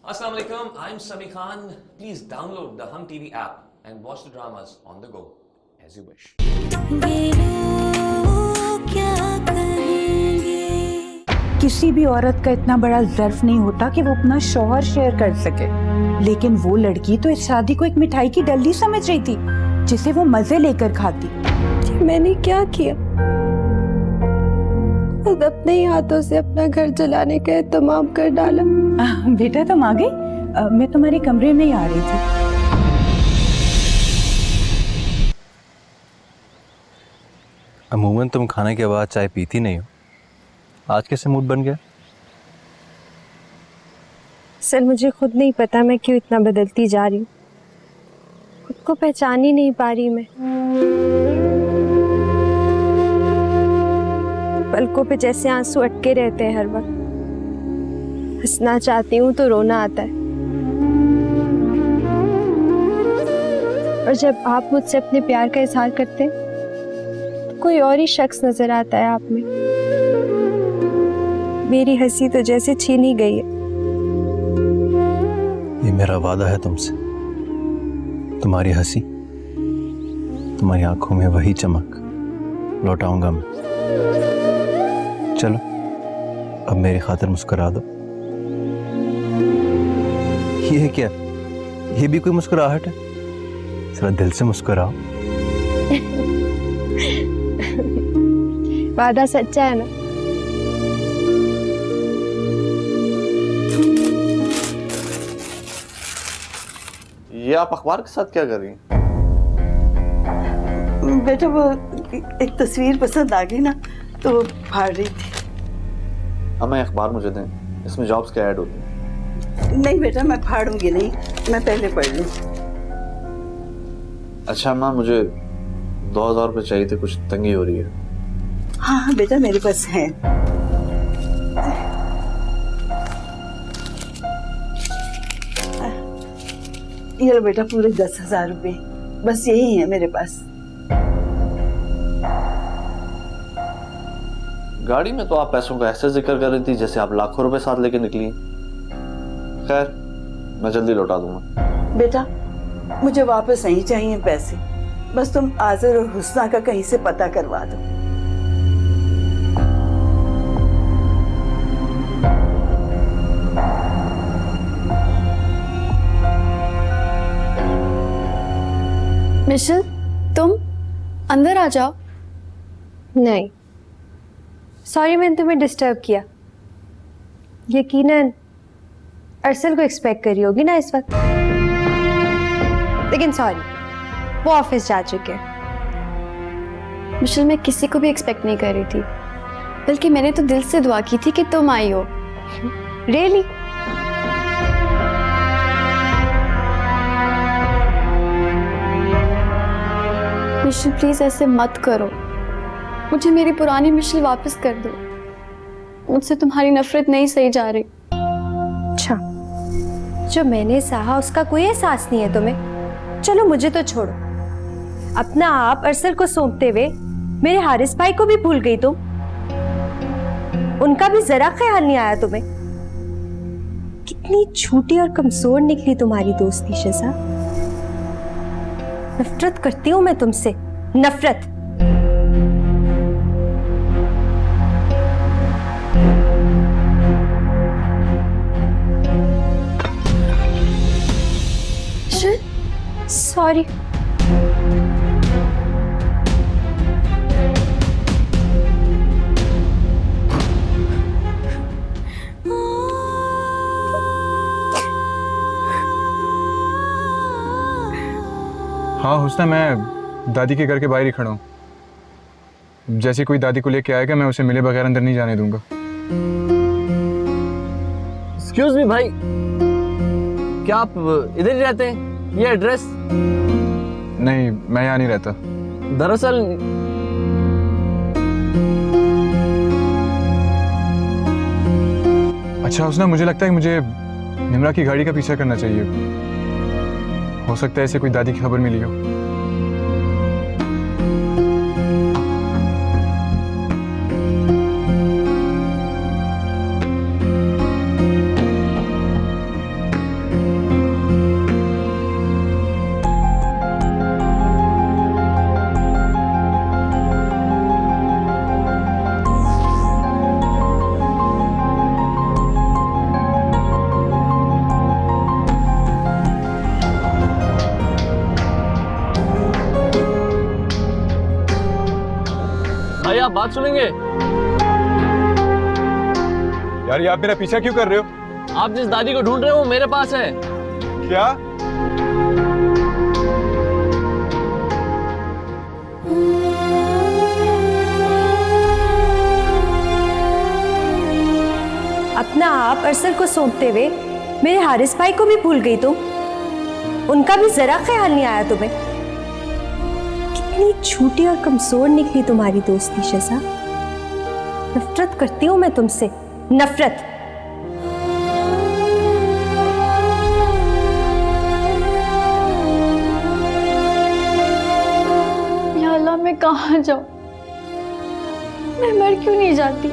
Assalamu alaikum, I'm Sami Khan. Please download the Hum TV app and watch the dramas on the go as you wish. किसी भी औरत का इतना बड़ा ज़र्फ नहीं होता कि वो अपना शौहर शेयर कर सके, लेकिन वो लड़की तो इस शादी को एक मिठाई की डल्ली समझ रही थी जिसे वो मजे लेकर खाती। मैंने क्या किया? खुद अपने ही हाथों से अपना घर चलाने का एहतमाम कर डाला। बेटा तुम आ गई? मैं तुम्हारे कमरे में ही आ रही थी। अमूमन तुम खाने के बाद चाय पीती नहीं हो, आज कैसे मूड बन गया? सर मुझे खुद नहीं पता मैं क्यों इतना बदलती जा रही हूँ। खुद को पहचान ही नहीं पा रही मैं। पलकों पे जैसे आंसू अटके रहते हैं हर वक्त। हंसना चाहती हूँ तो रोना आता है। और जब आप मुझसे अपने प्यार का इजहार करते हैं तो कोई और ही शख्स नजर आता है आप में। मेरी हंसी तो जैसे छीन ही गई है। ये मेरा वादा है तुमसे, तुम्हारी हंसी, तुम्हारी आंखों में वही चमक लौटाऊंगा मैं। चलो अब मेरी खातिर मुस्कुरा दो। ये क्या, ये भी कोई मुस्कुराहट है? जरा दिल से मुस्कुराओ। वादा सच्चा है ना? ये आप अखबार के साथ क्या कर रही हैं? बेटा वो एक तस्वीर पसंद आ गई ना तो फाड़ रही थी। अम्मा अखबार मुझे दें, इसमें जॉब्स के ऐड होते हैं। नहीं बेटा मैं फाड़ूंगी नहीं, मैं पहले पढ़ लूं। अच्छा अम्मा मुझे 2000 रुपये चाहिए थे, कुछ तंगी हो रही है। हाँ हाँ बेटा मेरे पास है। ये लो बेटा पूरे 10,000 रुपये, बस यही है मेरे पास। गाड़ी में तो आप पैसों का ऐसे जिक्र कर रही थी जैसे आप लाखों रुपए साथ लेके निकली। खैर मैं जल्दी लौटा दूंगा। बेटा मुझे वापस नहीं चाहिए पैसे, बस तुम आज़र और हुस्ना का कहीं से पता करवा दो। मिशेल तुम अंदर आ जाओ। नहीं सॉरी मैंने तुम्हें डिस्टर्ब किया। यकीनन अरसल को एक्सपेक्ट कर रही होगी ना इस वक्त, लेकिन सॉरी वो ऑफिस जा चुके हैं। मिशेल मैं किसी को भी एक्सपेक्ट नहीं कर रही थी, बल्कि मैंने तो दिल से दुआ की थी कि तुम आई हो। रियली? मिशेल प्लीज ऐसे मत करो, मुझे मेरी पुरानी मिशेल वापस कर दो। मुझसे तुम्हारी नफरत नहीं सही जा रही। अच्छा जो मैंने सहा उसका कोई एहसास नहीं है तुम्हें? चलो मुझे तो छोड़ो, अपना आप अरसल को सौंपते हुए मेरे हारिस भाई को भी भूल गई तुम। उनका भी जरा ख्याल नहीं आया तुम्हें? कितनी झूठी और कमजोर निकली तुम्हारी दोस्ती शज़ा। नफरत करती हूं मैं तुमसे, नफरत। सॉरी। हाँ हुस्ना, मैं दादी के घर के बाहर ही खड़ा हूँ। जैसे कोई दादी को लेके आएगा मैं उसे मिले बगैर अंदर नहीं जाने दूंगा। एक्सक्यूज मी भाई, क्या आप इधर ही रहते हैं? ये एड्रेस? नहीं मैं यहाँ नहीं रहता। दरअसल अच्छा हुस्ना, मुझे लगता है कि मुझे निमरा की गाड़ी का पीछा करना चाहिए। हो सकता है इसे कोई दादी की खबर मिली हो। आप बात सुनेंगे? यार ये आप मेरा पीछा क्यों कर रहे हो? आप जिस दादी को ढूंढ रहे हो वो मेरे पास है। क्या? अपना आप अरसल को सौंपते हुए मेरे हारिस भाई को भी भूल गई तुम। उनका भी जरा ख्याल नहीं आया तुम्हें। कितनी छोटी और कमजोर निकली तुम्हारी दोस्ती शिजा। नफरत करती हूं मैं तुमसे, नफरत। या अल्लाह, मैं कहाँ जाऊं? मैं मर क्यों नहीं जाती?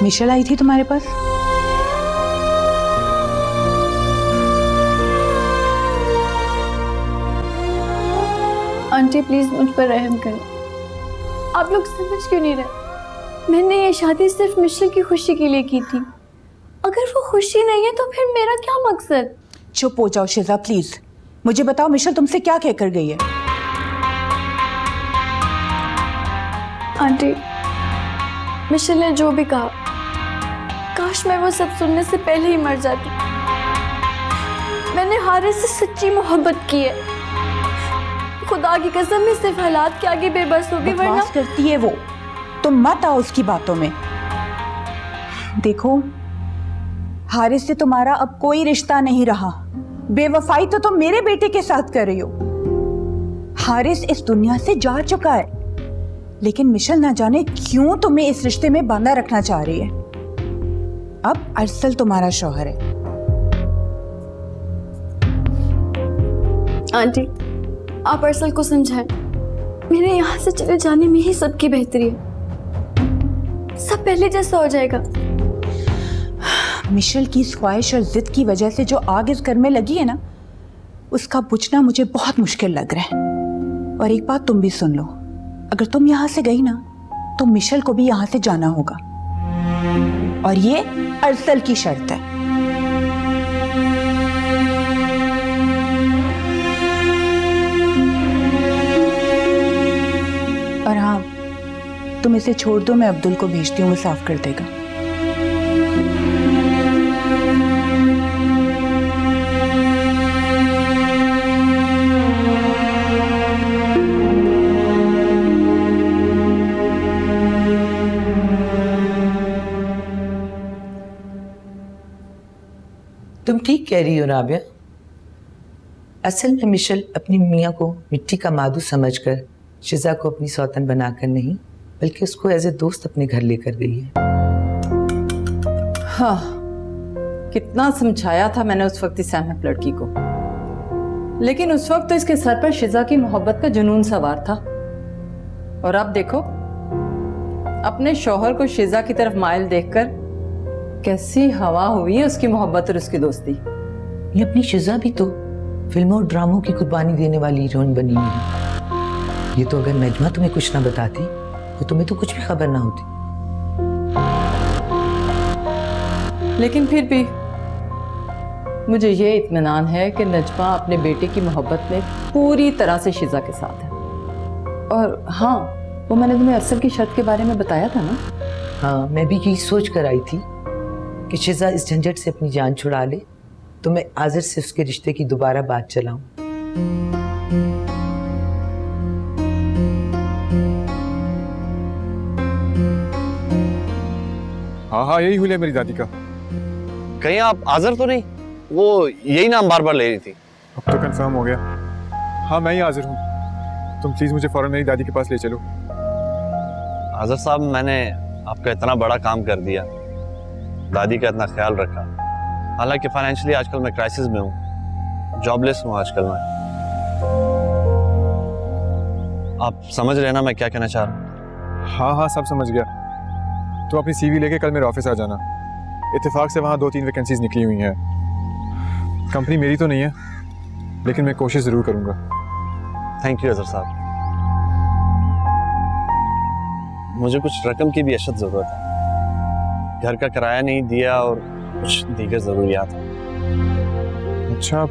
मिशेल आई थी तुम्हारे पास? आंटी प्लीज मुझ पर रहम करें। आप लोग समझ क्यों नहीं रहे? मैंने ये शादी सिर्फ मिशेल की खुशी के लिए की थी। अगर वो खुशी नहीं है तो फिर मेरा क्या मकसद? चुप हो जाओ शिजा प्लीज। मुझे बताओ मिशेल तुमसे क्या कहकर गई है? आंटी, मिशेल ने जो भी कहा, काश मैं वो सब सुनने से पहले ही मर जाती। मैंने हारिस से सच्ची मोहब्बत की है। खुदा की कसम मैं सिर्फ हालात के आगे बेबस हो गई, वरना बकवास करती है वो। तुम मत आओ उसकी बातों में। देखो हारिस से तुम्हारा अब कोई रिश्ता नहीं रहा। बेवफाई तो तुम मेरे बेटे के साथ कर रही हो। हारिस इस दुनिया से जा चुका है, लेकिन मिशेल ना जाने क्यों तुम्हें इस रिश्ते में बांधा रखना चाह रही है। अब अरसल तुम्हारा शौहर है। आंटी, आप अरसल को समझाएं। मेरे यहाँ से चले जाने में ही सबकी बेहतरी है। सब पहले जैसा हो जाएगा। मिशेल की ख्वाहिश और जिद की वजह से जो आग इस घर में लगी है ना, उसका बुझना मुझे बहुत मुश्किल लग रहा है। और एक बात तुम भी सुन लो, अगर तुम यहाँ से गई ना तो मिशेल को भी यहाँ से जाना होगा, और ये अरसल की शर्त है। और हाँ, तुम इसे छोड़ दो, मैं अब्दुल को भेजती हूँ, वो साफ कर देगा। तुम ठीक कह रही हो राबिया। असल में मिशेल अपनी मियाँ को मिट्टी का मादू समझकर शिजा को अपनी सौतन बनाकर नहीं, बल्कि उसको एज ए दोस्त अपने घर लेकर गई है। हाँ, कितना समझाया था मैंने उस वक्त इस सहमत लड़की को, लेकिन उस वक्त तो इसके सर पर शिजा की मोहब्बत का जुनून सवार था। और अब देखो, अपने शौहर को शिजा की तरफ माइल देखकर कैसी हवा हुई है उसकी मोहब्बत और उसकी दोस्ती। ये अपनी शिजा भी तो फिल्मों और ड्रामों की कुर्बानी देने वाली हीरोइन बनी हुई है। ये तो अगर नजमा तुम्हें कुछ ना बताती तो तुम्हें तो कुछ भी खबर ना होती। लेकिन फिर भी मुझे ये इत्मीनान है कि नजमा अपने बेटे की मोहब्बत में पूरी तरह से शिजा के साथ है। और हाँ, वो मैंने तुम्हें अरसल की शर्त के बारे में बताया था ना। हाँ, मैं भी यही सोच कर आई थी कि शिजा इस झंझट से अपनी जान छुड़ा ले तो मैं आज़र से उसके रिश्ते की दोबारा बात चलाऊं। हाँ हाँ, यही हुई है मेरी दादी का। कहीं आप आज़र तो नहीं? वो यही नाम बार बार ले रही थी। अब तो कंफर्म हो गया। हाँ, मैं ही हाजिर हूँ। तुम प्लीज मुझे फौरन मेरी दादी के पास ले चलो। आज़र साहब, मैंने आपका इतना बड़ा काम कर दिया, दादी का इतना ख्याल रखा। हालांकि फाइनेंशियली आजकल मैं क्राइसिस में हूँ, जॉबलेस हूँ आजकल मैं। आप समझ रहे हैं ना मैं क्या कहना चाह रहा हूँ? हाँ हाँ, सब समझ गया। तो अपनी सीवी लेके कल मेरे ऑफिस आ जाना। इत्तेफाक से वहाँ 2-3 वैकेंसीज निकली हुई हैं। कंपनी मेरी तो नहीं है, लेकिन मैं कोशिश ज़रूर करूँगा। थैंक यू आज़र साहब। मुझे कुछ रकम की भी अशद ज़रूरत है। घर का किराया नहीं दिया और कुछ दीगर ज़रूरियात हैं। अच्छा,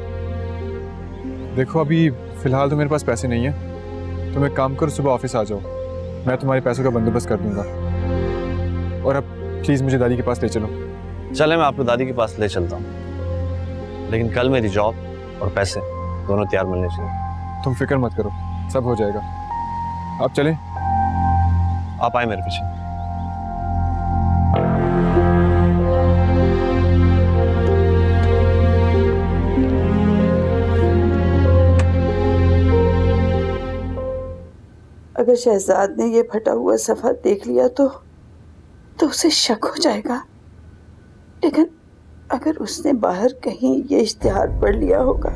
देखो अभी फ़िलहाल तो मेरे पास पैसे नहीं है, तुम एक काम करो, सुबह ऑफिस आ जाओ, मैं तुम्हारे पैसों का बंदोबस्त कर दूंगा। और अब प्लीज़ मुझे दादी के पास ले चलो। चले, मैं आपको दादी के पास ले चलता हूँ, लेकिन कल मेरी जॉब और पैसे दोनों तैयार मिलने चाहिए। तुम फिक्र मत करो, सब हो जाएगा। आप चलें? आप आए मेरे पीछे। अगर शहजाद ने ये फटा हुआ सफ़ा देख लिया तो उसे शक हो जाएगा। लेकिन अगर उसने बाहर कहीं ये इश्तिहार पढ़ लिया होगा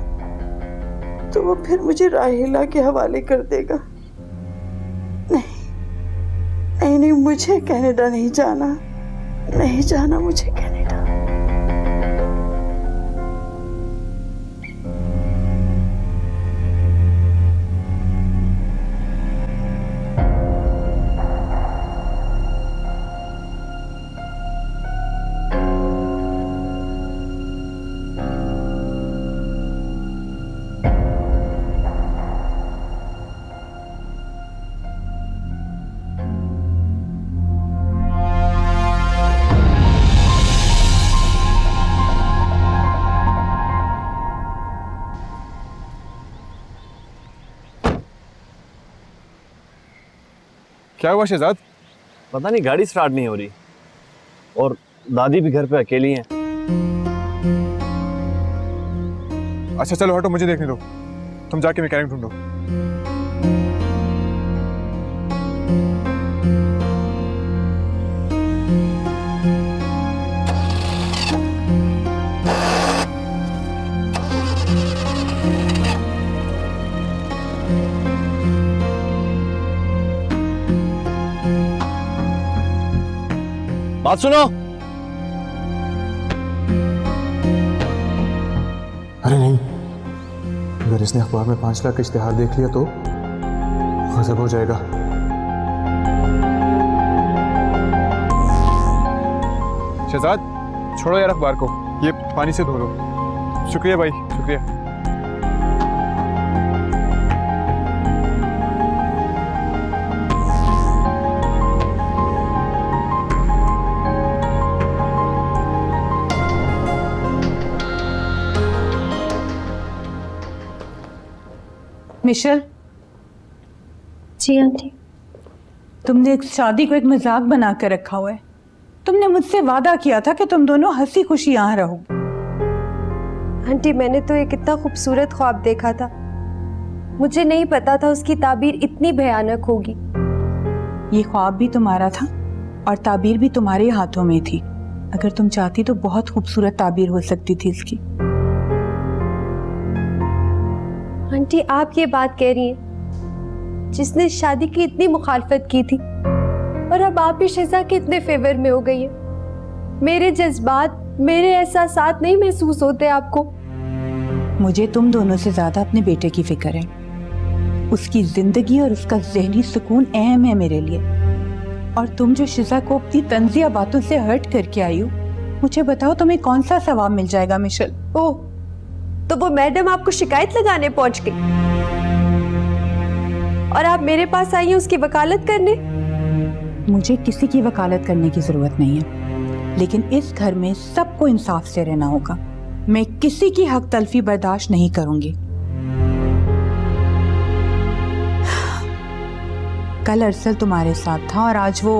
तो वो फिर मुझे राहिला के हवाले कर देगा। नहीं नहीं, मुझे कनाडा नहीं जाना, नहीं जाना मुझे कनाडा। क्या हुआ शहजाद? पता नहीं, गाड़ी स्टार्ट नहीं हो रही और दादी भी घर पे अकेली हैं। अच्छा चलो हटो, मुझे देखने दो, तुम जाके मैकेनिक ढूंढो। बात सुनो। अरे नहीं, अगर इसने अखबार में 5 लाख का इश्तिहार देख लिया तो गजब हो जाएगा। शहजाद छोड़ो यार अखबार को, ये पानी से धो लो। शुक्रिया भाई, शुक्रिया। मिशेल, जी आंटी। तुमने इस शादी को एक मजाक बना कर रखा हुआ है। तुमने मुझसे वादा किया था कि तुम दोनों हंसी खुशी यहाँ रहो। आंटी, मैंने तो एक इतना खूबसूरत ख्वाब देखा था, मुझे नहीं पता था उसकी ताबीर इतनी भयानक होगी। ये ख्वाब भी तुम्हारा था और ताबीर भी तुम्हारे हाथों में थी। अगर तुम चाहती तो बहुत खूबसूरत ताबीर हो सकती थी इसकी। आंटी, आप ये बात कह रही हैं जिसने शादी की इतनी मुखालफत की थी, और अब आप भी शिजा के इतने फेवर में हो गई हैं। मेरे जज्बात, मेरे एहसासात नहीं महसूस होते आपको? मुझे तुम दोनों से ज्यादा अपने बेटे की फिक्र है। उसकी जिंदगी और उसका ज़हनी सुकून अहम है मेरे लिए। और तुम जो शिजा को अपनी तंजिया बातों से हर्ट करके आई हो, मुझे बताओ तुम्हें कौन सा सवाब मिल जाएगा मिशेल? ओह, तो वो मैडम आपको शिकायत लगाने पहुंच गई और आप मेरे पास आई हैं उसकी वकालत करने? मुझे किसी की वकालत करने की जरूरत नहीं है, लेकिन इस घर में सबको इंसाफ से रहना होगा। मैं किसी की हक तलफी बर्दाश्त नहीं करूंगी। कल अरसल तुम्हारे साथ था और आज वो।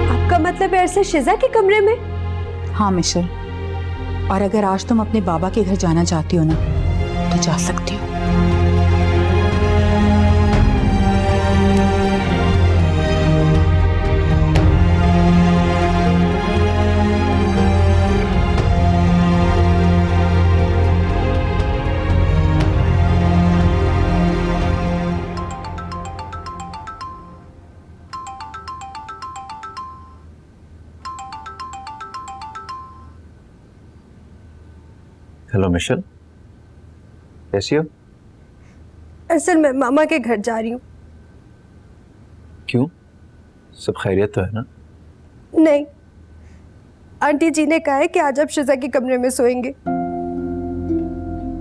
आपका मतलब है अरसल शिजा के कमरे में? हाँ मिशेल, और अगर आज तुम अपने बाबा के घर जाना चाहती हो ना तो जा सकती हो। हेलो मिशेल, कैसी हो? असल मैं मामा के घर जा रही हूँ। क्यों? सब खैरियत तो है ना? नहीं, आंटी जी ने कहा है कि आज आप शिजा के कमरे में सोएंगे।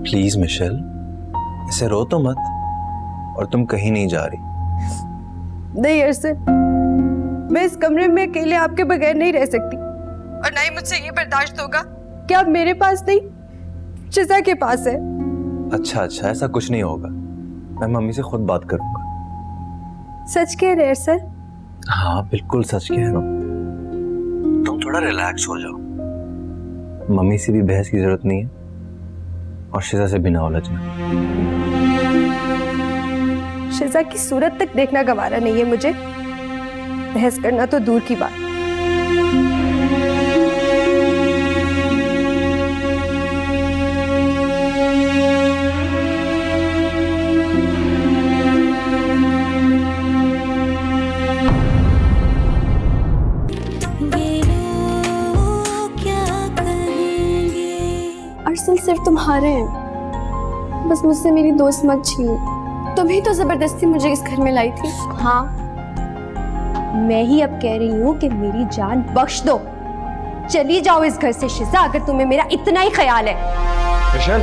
प्लीज मिशेल, ऐसे रो तो मत। और तुम कहीं नहीं जा रही। नहीं अरसल, मैं इस कमरे में अकेले आपके बगैर नहीं रह सकती, और ना ही मुझसे ये बर्दाश्त होगा कि आप मेरे पास नहीं शिजा के पास है। अच्छा अच्छा, ऐसा कुछ नहीं होगा, मैं मम्मी से खुद बात करूंगा। सच कह रहे अरसल? हाँ बिल्कुल सच कह रहा हूँ। तुम थोड़ा रिलैक्स हो जाओ, मम्मी से भी बहस की जरूरत नहीं है, और शिजा से बिना उलझना। शिजा की सूरत तक देखना गवारा नहीं है मुझे, बहस करना तो दूर की बात। अरसल सिर्फ तुम्हारे हैं, बस मुझसे मेरी दोस्त मत छीनो। तुम्ही तो जबरदस्ती मुझे इस घर में लाई थी। हाँ, मैं ही अब कह रही हूँ कि मेरी जान बख्श दो, चली जाओ इस घर से शिजा, अगर तुम्हें मेरा इतना ही ख्याल है। मिशेल